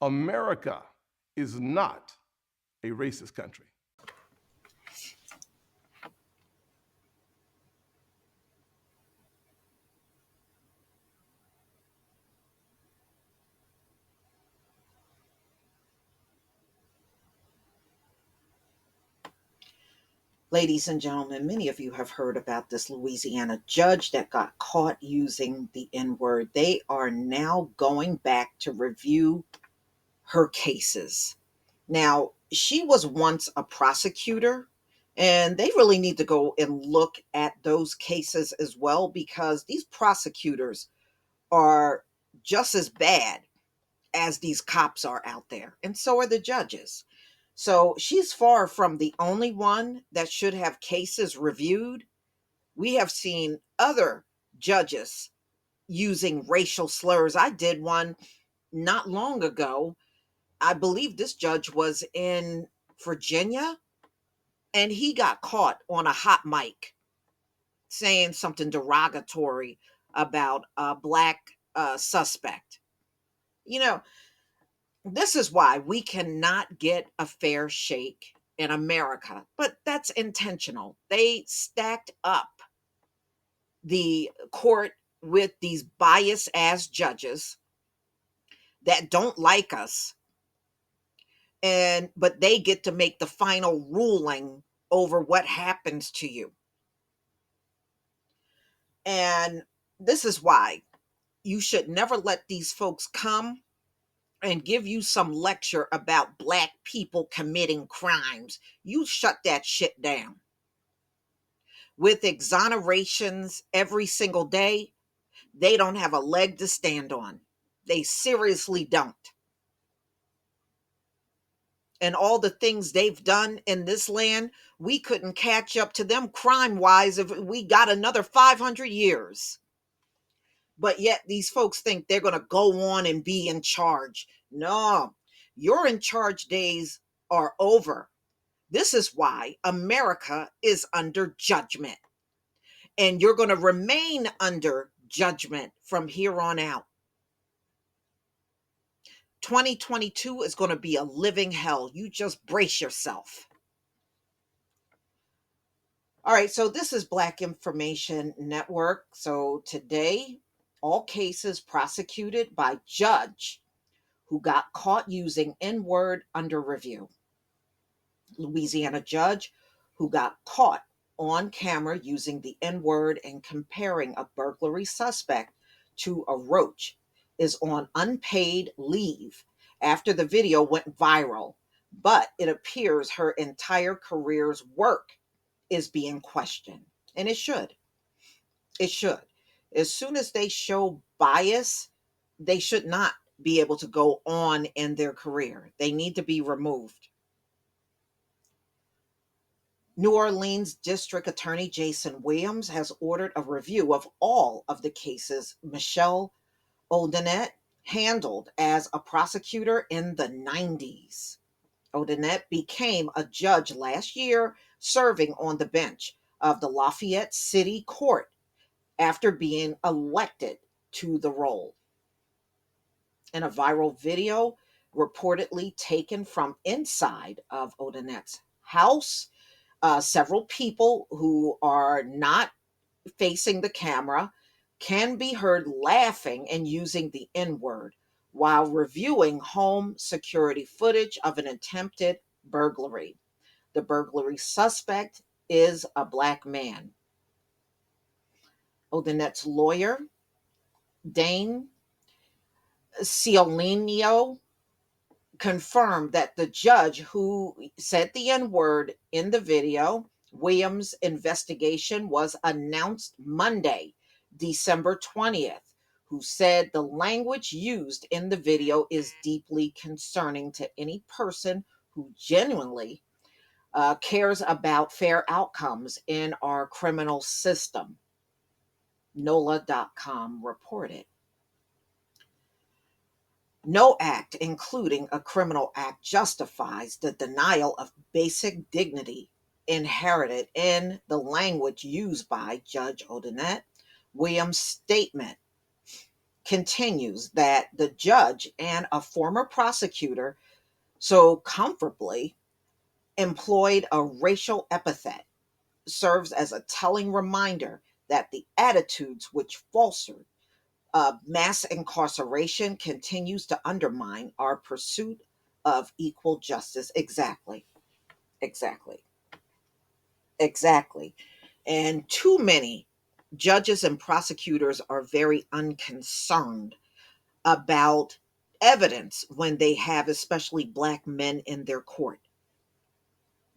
America is not a racist country. Ladies and gentlemen, many of you have heard about this Louisiana judge that got caught using the N word. They are now going back to review her cases. Now, she was once a prosecutor, and they really need to go and look at those cases as well, because these prosecutors are just as bad as these cops are out there, and so are the judges. So she's far from the only one that should have cases reviewed. We have seen other judges using racial slurs. I did one not long ago. I believe this judge was in Virginia, and he got caught on a hot mic saying something derogatory about a black suspect. You know, this is why we cannot get a fair shake in America, but that's intentional. They stacked up the court with these biased ass judges that don't like us, and but they get to make the final ruling over what happens to you. And this is why you should never let these folks come and give you some lecture about black people committing crimes. You shut that shit down. With exonerations every single day, they don't have a leg to stand on. They seriously don't. And all the things they've done in this land, we couldn't catch up to them crime wise if we got another 500 years. But yet these folks think they're going to go on and be in charge. No, your in charge days are over. This is why America is under judgment. And you're going to remain under judgment from here on out. 2022 is going to be a living hell. You just brace yourself. All right, so this is Black Information Network. So today, all cases prosecuted by judge who got caught using N-word under review. Louisiana judge who got caught on camera using the N-word and comparing a burglary suspect to a roach is on unpaid leave after the video went viral, but it appears her entire career's work is being questioned. And it should. It should. As soon as they show bias, they should not be able to go on in their career. They need to be removed. New Orleans District Attorney Jason Williams has ordered a review of all of the cases Michelle Odenet handled as a prosecutor in the 90s. Odenet became a judge last year, serving on the bench of the Lafayette City Court after being elected to the role. In a viral video reportedly taken from inside of Odenet's house, several people who are not facing the camera can be heard laughing and using the N word while reviewing home security footage of an attempted burglary. The burglary suspect is a black man. Odenet's lawyer, Dane Ciolinio, confirmed that the judge who said the N word in the video, Williams' investigation was announced Monday, December 20th, who said the language used in the video is deeply concerning to any person who genuinely cares about fair outcomes in our criminal system. NOLA.com reported. No act, including a criminal act, justifies the denial of basic dignity inherited in the language used by Judge Odenet. Williams' statement continues that the judge and a former prosecutor so comfortably employed a racial epithet serves as a telling reminder that the attitudes which fostered mass incarceration continues to undermine our pursuit of equal justice. Exactly, exactly, exactly. And too many judges and prosecutors are very unconcerned about evidence when they have especially black men in their court.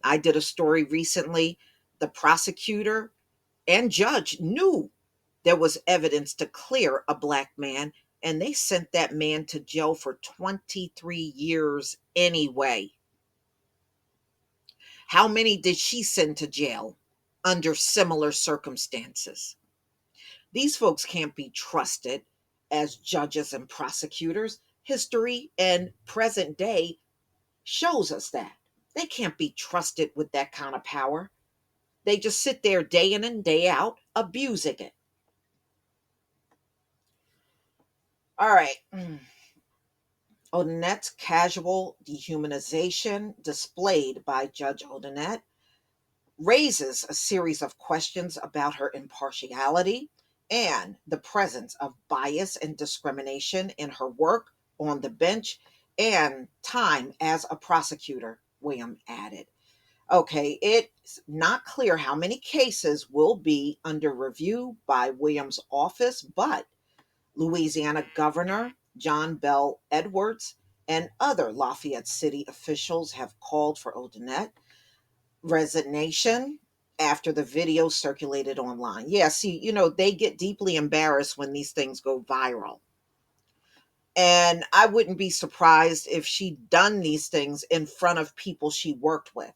I did a story recently. The prosecutor and judge knew there was evidence to clear a black man, and they sent that man to jail for 23 years anyway. How many did she send to jail under similar circumstances? These folks can't be trusted as judges and prosecutors. History and present day shows us that. They can't be trusted with that kind of power. They just sit there day in and day out abusing it. All right. Odinette's casual dehumanization displayed by Judge Odinette raises a series of questions about her impartiality and the presence of bias and discrimination in her work on the bench and time as a prosecutor, William added. Okay, it's not clear how many cases will be under review by William's office, but Louisiana Governor John Bell Edwards and other Lafayette City officials have called for Odinette resignation after the video circulated online. Yeah, see, they get deeply embarrassed when these things go viral. And I wouldn't be surprised if she'd done these things in front of people she worked with.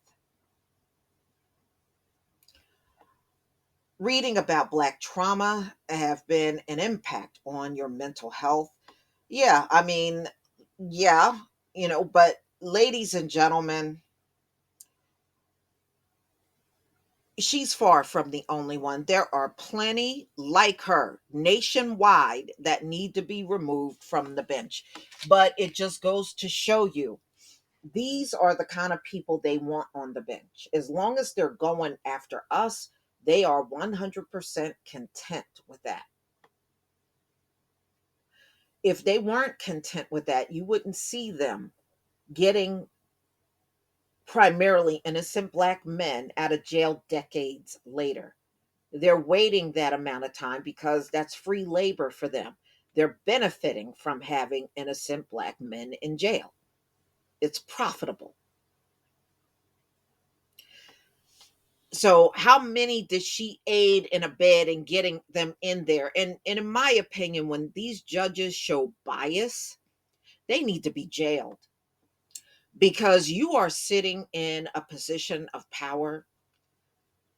Reading about Black trauma have been an impact on your mental health. Yeah, I mean, yeah, but ladies and gentlemen, she's far from the only one. There are plenty like her nationwide that need to be removed from the bench. But it just goes to show you these are the kind of people they want on the bench. As long as they're going after us, they are 100% content with that. If they weren't content with that, you wouldn't see them getting primarily innocent black men out of jail decades later. They're waiting that amount of time because that's free labor for them. They're benefiting from having innocent black men in jail. It's profitable. So, how many did she aid and abet in getting them in there? And in my opinion, when these judges show bias, they need to be jailed because you are sitting in a position of power,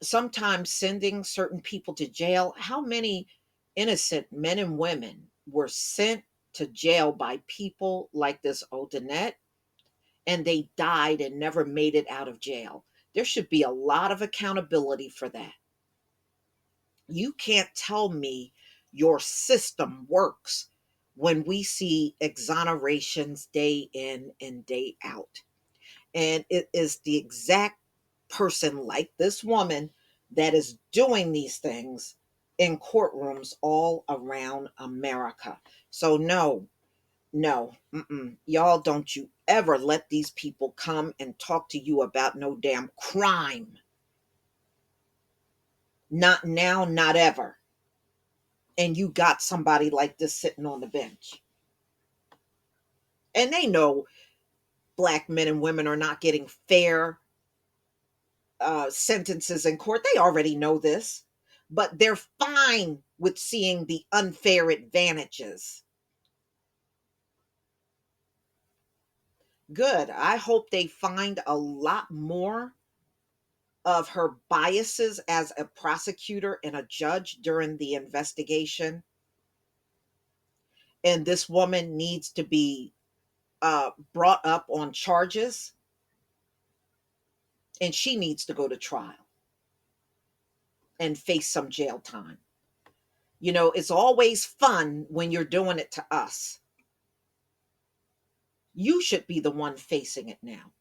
sometimes sending certain people to jail. How many innocent men and women were sent to jail by people like this Odinette and they died and never made it out of jail? There should be a lot of accountability for that. You can't tell me your system works when we see exonerations day in and day out. And it is the exact person like this woman that is doing these things in courtrooms all around America. So, no, no, y'all don't you ever let these people come and talk to you about no damn crime. Not now, not ever. And you got somebody like this sitting on the bench. And they know black men and women are not getting fair sentences in court. They already know this, but they're fine with seeing the unfair advantages. Good. I hope they find a lot more of her biases as a prosecutor and a judge during the investigation. And this woman needs to be brought up on charges and she needs to go to trial and face some jail time. You know, it's always fun when you're doing it to us. You should be the one facing it now.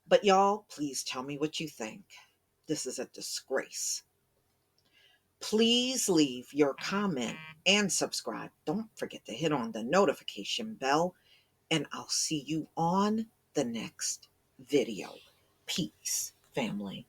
But y'all, please tell me what you think. This is a disgrace. Please leave your comment and subscribe. Don't forget to hit on the notification bell, and I'll see you on the next video. Peace, family.